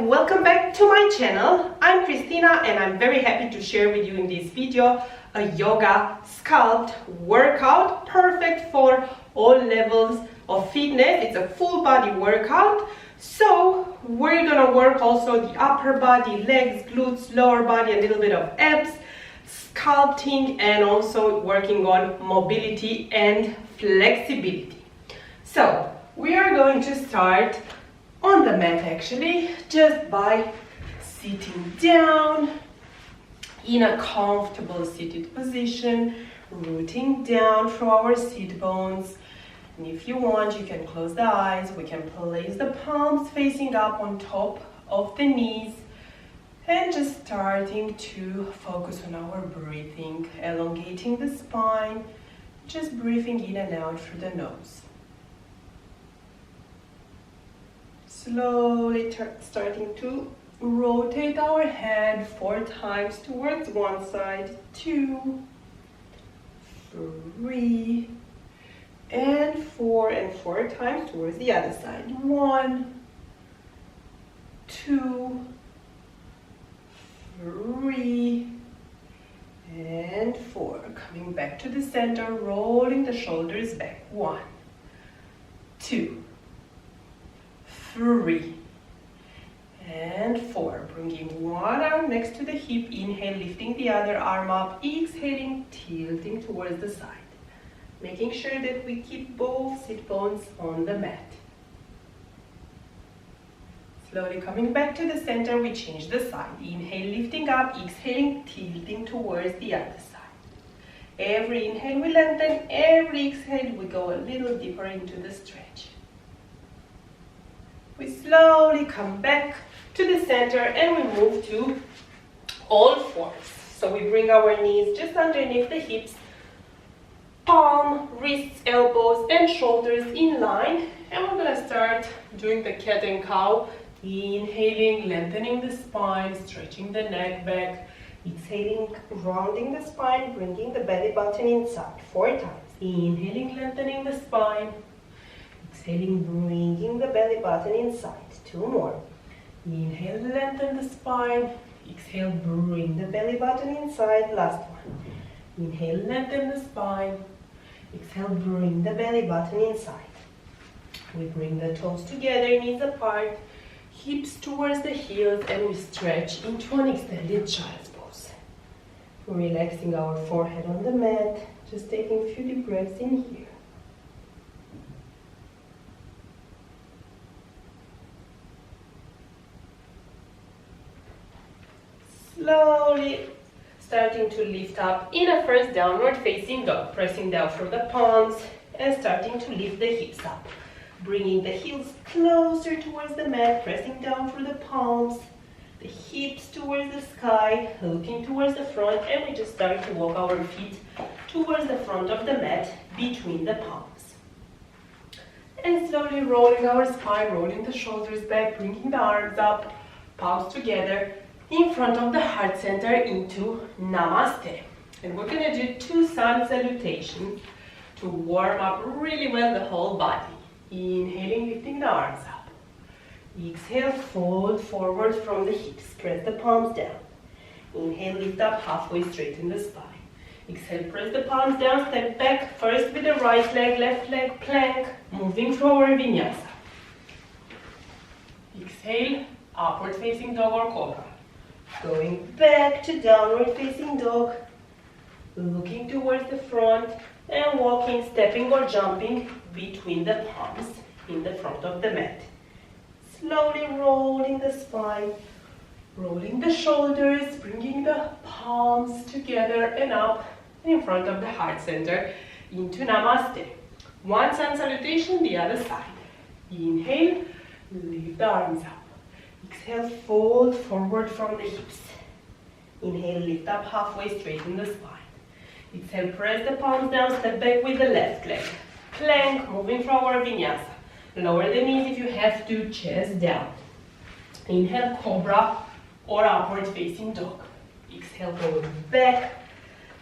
and welcome back to my channel. I'm Christina and I'm very happy to share with you in this video a yoga sculpt workout perfect for all levels of fitness. It's a full body workout, so we're gonna work also the upper body, legs, glutes, lower body, a little bit of abs, sculpting, and also working on mobility and flexibility. So we are going to start on the mat actually, just by sitting down in a comfortable seated position, rooting down through our sit bones. And if you want, you can close the eyes. We can place the palms facing up on top of the knees and just starting to focus on our breathing, elongating the spine, just breathing in and out through the nose. Slowly starting to rotate our head 4 times towards one side, 2, 3, and 4, and 4 times towards the other side. 1, 2, 3, and 4. Coming back to the center, rolling the shoulders back. 1, 2, 3, and 4. Bringing one arm next to the hip. Inhale, lifting the other arm up. Exhaling, tilting towards the side. Making sure that we keep both sit bones on the mat. Slowly coming back to the center, we change the side. Inhale, lifting up. Exhaling, tilting towards the other side. Every inhale we lengthen. Every exhale we go a little deeper into the stretch. We slowly come back to the center and we move to all fours. So we bring our knees just underneath the hips, palm, wrists, elbows, and shoulders in line. And we're gonna start doing the cat and cow. Inhaling, lengthening the spine, stretching the neck back. Exhaling, rounding the spine, bringing the belly button inside 4 times. Inhaling, lengthening the spine. Exhaling, bringing the belly button inside. 2 more. Inhale, lengthen the spine. Exhale, bring the belly button inside. Last one. Inhale, lengthen the spine. Exhale, bring the belly button inside. We bring the toes together, knees apart, hips towards the heels, and we stretch into an extended child's pose. Relaxing our forehead on the mat, just taking a few deep breaths in here. Slowly starting to lift up in a first downward facing dog, pressing down through the palms and starting to lift the hips up. Bringing the heels closer towards the mat, pressing down through the palms, the hips towards the sky, looking towards the front, and we just start to walk our feet towards the front of the mat between the palms. And slowly rolling our spine, rolling the shoulders back, bringing the arms up, palms together, in front of the heart center into Namaste. And we're gonna do 2 sun salutations to warm up really well the whole body. Inhaling, lifting the arms up. Exhale, fold forward from the hips. Press the palms down. Inhale, lift up halfway, straighten the spine. Exhale, press the palms down, step back. First with the right leg, left leg, plank. Moving through our vinyasa. Exhale, upward facing dog or cobra. Going back to downward facing dog, looking towards the front and walking, stepping or jumping between the palms in the front of the mat. Slowly rolling the spine, rolling the shoulders, bringing the palms together and up in front of the heart center into Namaste. 1 sun salutation, the other side. Inhale, lift the arms up. Exhale, fold forward from the hips. Inhale, lift up halfway, straighten the spine. Exhale, press the palms down, step back with the left leg. Plank, moving through our vinyasa. Lower the knees if you have to, chest down. Inhale, cobra or upward facing dog. Exhale, going back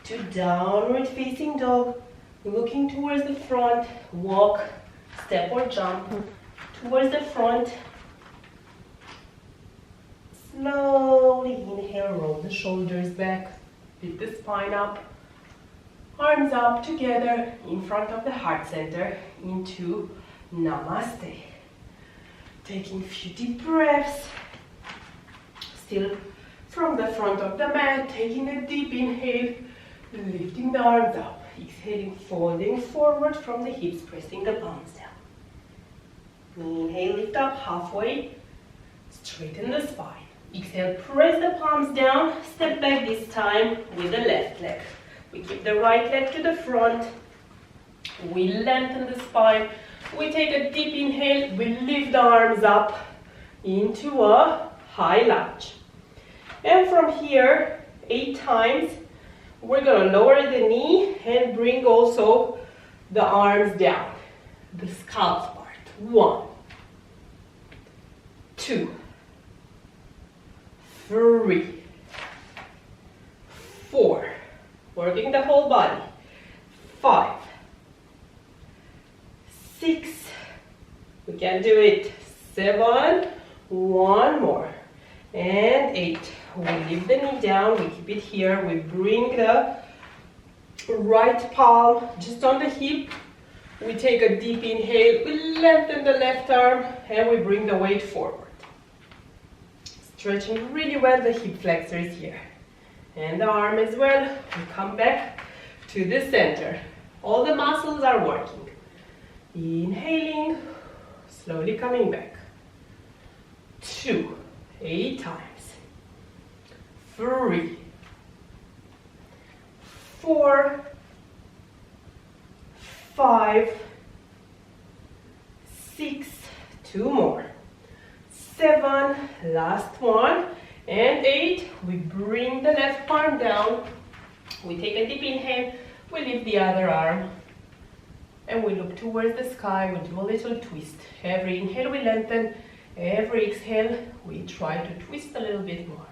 to downward facing dog. Looking towards the front, walk, step or jump towards the front. together, roll the shoulders back, lift the spine up, arms up together in front of the heart center into Namaste. Taking a few deep breaths, still from the front of the mat, taking a deep inhale, lifting the arms up, exhaling, folding forward from the hips, pressing the palms down. Inhale, lift up halfway, straighten the spine. Exhale, press the palms down, step back this time with the left leg. We keep the right leg to the front, we lengthen the spine, we take a deep inhale, we lift the arms up into a high lunge. And from here, 8 times, we're going to lower the knee and bring also the arms down, the scalp part. 1, 2, 3, 4, working the whole body. 5, 6, we can do it. 7, 1 more, and 8. We lift the knee down, we keep it here, we bring the right palm just on the hip, we take a deep inhale, we lengthen the left arm, and we bring the weight forward. Stretching really well the hip flexors here. And the arm as well, we come back to the center. All the muscles are working. Inhaling, slowly coming back. 2, 8 times. 3, 4, 5, 6, 2 more. 7, last one, and 8. We bring the left arm down. We take a deep inhale, we lift the other arm, and we look towards the sky. We do a little twist. Every inhale we lengthen, every exhale we try to twist a little bit more.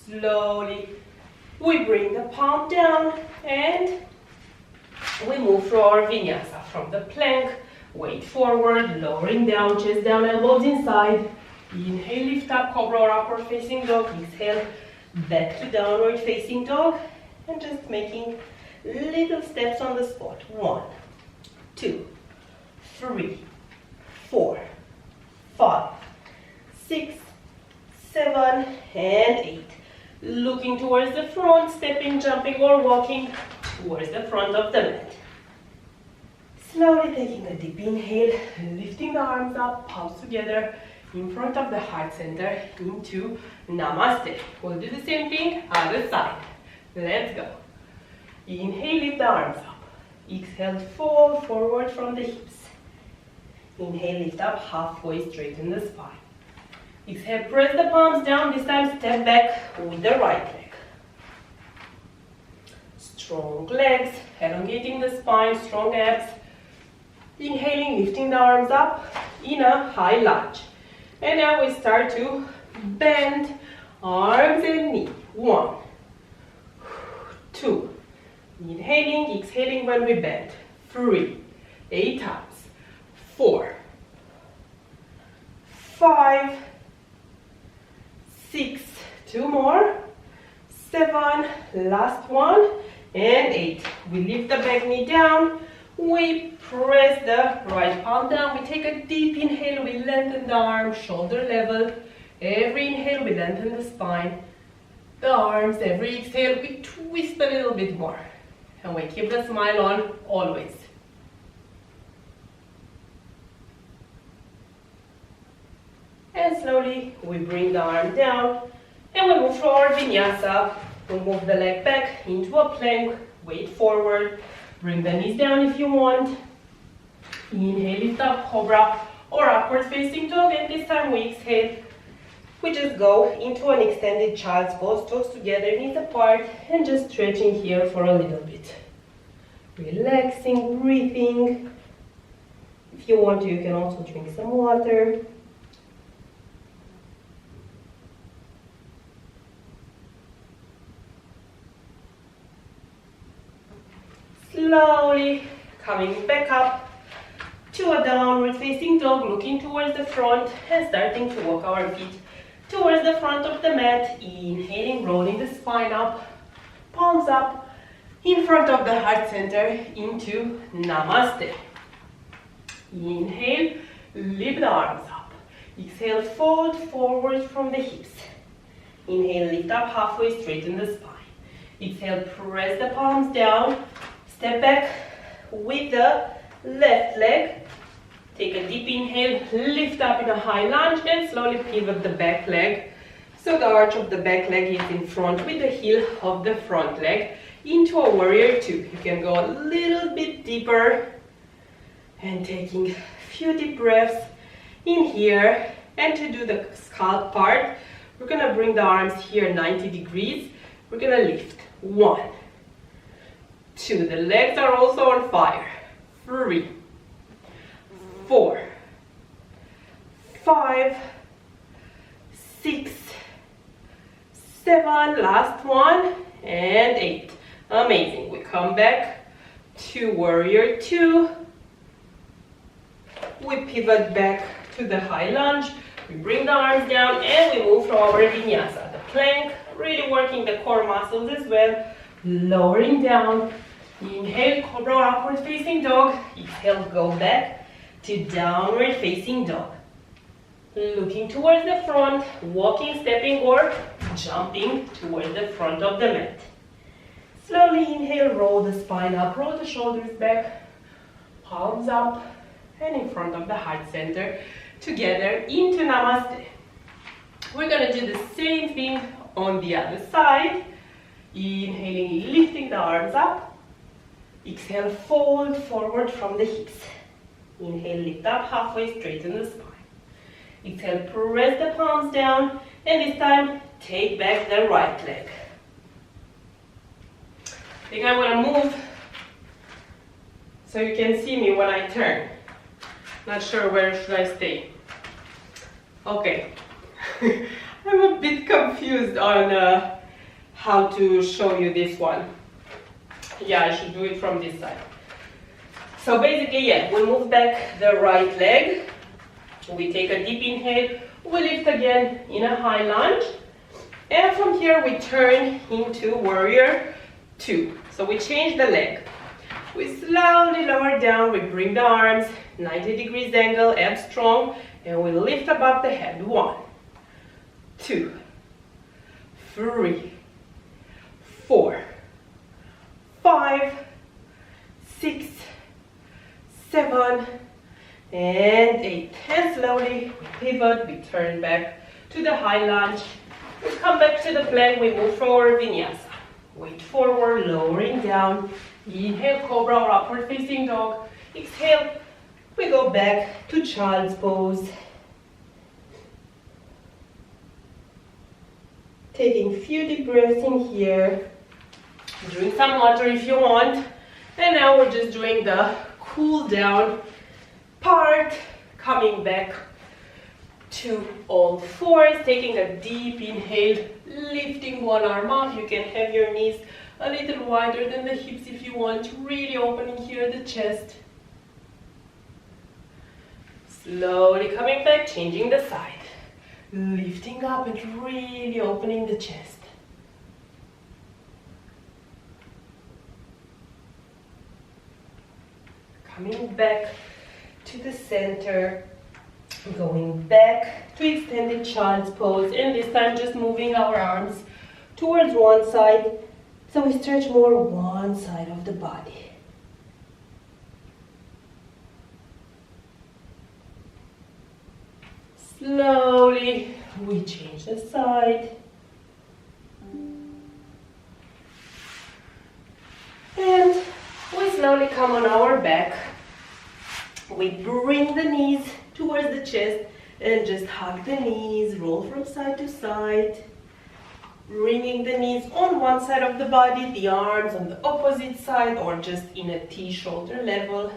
Slowly, we bring the palm down and we move through our vinyasa from the plank, weight forward, lowering down, chest down, elbows inside. Inhale, lift up, cobra or upward facing dog. Exhale, back to downward facing dog, and just making little steps on the spot. 1, 2, 3, 4, 5, 6, 7, and 8. Looking towards the front, stepping, jumping, or walking towards the front of the mat. Slowly taking a deep inhale, lifting the arms up, palms together in front of the heart center into Namaste. We'll do the same thing other side. Let's go. Inhale, lift the arms up. Exhale, fold forward from the hips. Inhale, lift up halfway, straighten the spine. Exhale, press the palms down. This time, step back with the right leg. Strong legs, elongating the spine, strong abs. Inhaling, lifting the arms up in a high lunge. And now we start to bend arms and knee. 1, 2. Inhaling, exhaling when we bend. 3, 8 times. 4, 5, 6, 2 more, 7, last one, and 8. We lift the back knee down, we press the right palm down, we take a deep inhale, we lengthen the arm, shoulder level. Every inhale, we lengthen the spine, the arms. Every exhale, we twist a little bit more. And we keep the smile on always. And slowly, we bring the arm down, and we move through our vinyasa. We move the leg back into a plank, weight forward, bring the knees down if you want. Inhale, lift up, cobra or upward facing dog, and this time we exhale. We just go into an extended child's pose, toes together, knees apart, and just stretching here for a little bit. Relaxing, breathing. If you want to, you can also drink some water. Slowly coming back up to a downward facing dog, looking towards the front and starting to walk our feet towards the front of the mat. Inhaling, rolling the spine up, palms up in front of the heart center into Namaste. Inhale, lift the arms up. Exhale, fold forward from the hips. Inhale, lift up halfway, straighten the spine. Exhale, press the palms down. Step back with the left leg. Take a deep inhale, lift up in a high lunge and slowly pivot the back leg. So the arch of the back leg is in front with the heel of the front leg into a warrior two. You can go a little bit deeper and taking a few deep breaths in here. And to do the scalp part, we're gonna bring the arms here 90 degrees. We're gonna lift. 1, 2, the legs are also on fire. 3, 4, 5, 6, 7, last one, and 8. Amazing. We come back to warrior two. We pivot back to the high lunge. We bring the arms down and we move to our vinyasa. The plank, really working the core muscles as well. Lowering down. Inhale, cobra or upward facing dog. Exhale, go back to downward facing dog. Looking towards the front, walking, stepping or jumping towards the front of the mat. Slowly inhale, roll the spine up, roll the shoulders back, palms up and in front of the heart center. Together into Namaste. We're going to do the same thing on the other side. Inhaling, lifting the arms up. Exhale, fold forward from the hips. Inhale, lift up halfway, straighten the spine. Exhale, press the palms down, and this time take back the right leg. I think I'm going to move so you can see me when I turn. Not sure where should I stay. Okay. I'm a bit confused on how to show you this one. Yeah, I should do it from this side. So basically, yeah, we move back the right leg. We take a deep inhale. We lift again in a high lunge. And from here, we turn into warrior two. So we change the leg. We slowly lower down. We bring the arms 90 degrees angle, abs strong, and we lift above the head. 1, 2, 3, 4, 5, 6, 7, and 8. And slowly we pivot, we turn back to the high lunge. We come back to the plank, we move forward, vinyasa. Weight forward, lowering down. Inhale, cobra or upward facing dog. Exhale, we go back to child's pose. Taking a few deep breaths in here. Drink some water if you want. And now we're just doing the cool down part. Coming back to all fours. Taking a deep inhale. Lifting one arm up. You can have your knees a little wider than the hips if you want. Really opening here the chest. Slowly coming back, changing the side. Lifting up and really opening the chest. Coming back to the center. Going back to extended child's pose. And this time just moving our arms towards one side. So we stretch more one side of the body. Slowly, we change the side. And we slowly come on our back. We bring the knees towards the chest and just hug the knees, roll from side to side. Bringing the knees on one side of the body, the arms on the opposite side, or just in a T shoulder level.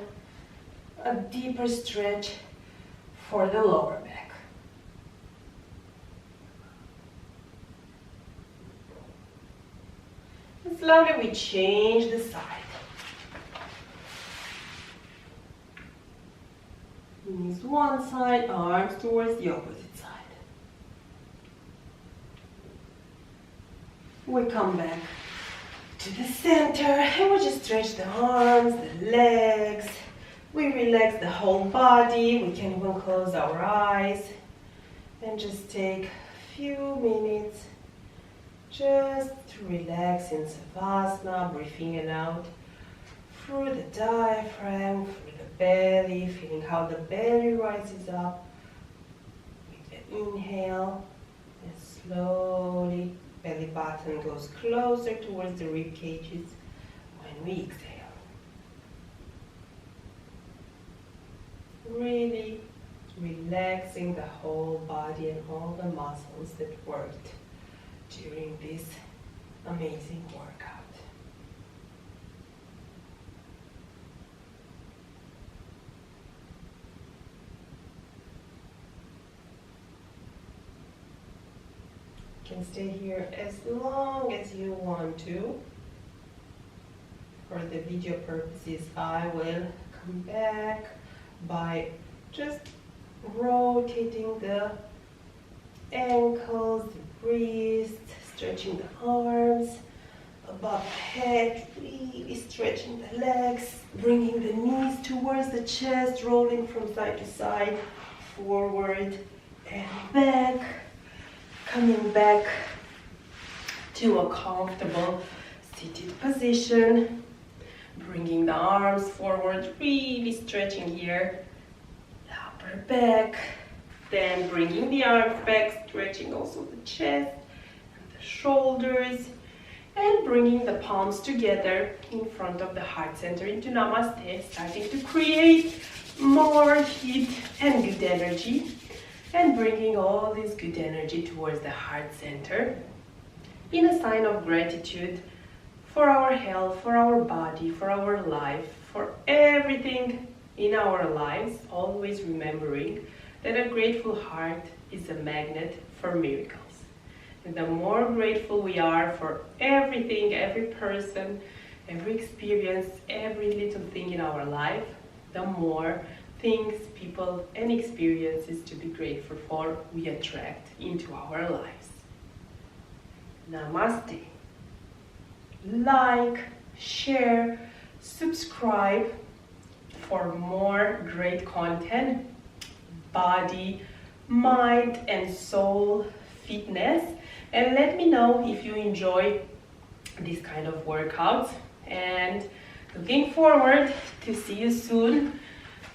A deeper stretch for the lower back. And slowly we change the side. Knees one side, arms towards the opposite side. We come back to the center and we just stretch the arms, the legs. We relax the whole body. We can even close our eyes and just take a few minutes just to relax in Savasana, breathing in and out through the diaphragm, through the belly, feeling how the belly rises up with the inhale, and slowly belly button goes closer towards the rib cages when we exhale. Really relaxing the whole body and all the muscles that worked during this amazing workout. You can stay here as long as you want to. For the video purposes, I will come back by just rotating the ankles, the wrists, stretching the arms above the head, really stretching the legs, bringing the knees towards the chest, rolling from side to side, forward and back, coming back to a comfortable seated position, bringing the arms forward, really stretching here, the upper back, then bringing the arms back, stretching also the chest and the shoulders, and bringing the palms together in front of the heart center into Namaste, starting to create more heat and good energy, and bringing all this good energy towards the heart center in a sign of gratitude for our health, for our body, for our life, for everything in our lives, always remembering that a grateful heart is a magnet for miracles. And the more grateful we are for everything, every person, every experience, every little thing in our life, the more things, people, and experiences to be grateful for we attract into our lives. Namaste. Like, share, subscribe for more great content, body, mind, and soul fitness. And let me know if you enjoy this kind of workouts. And looking forward to see you soon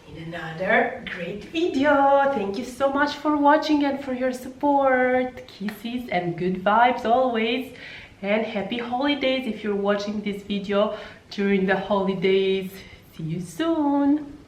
in another great video. Thank you so much for watching and for your support. Kisses and good vibes always. And happy holidays if you're watching this video during the holidays. See you soon.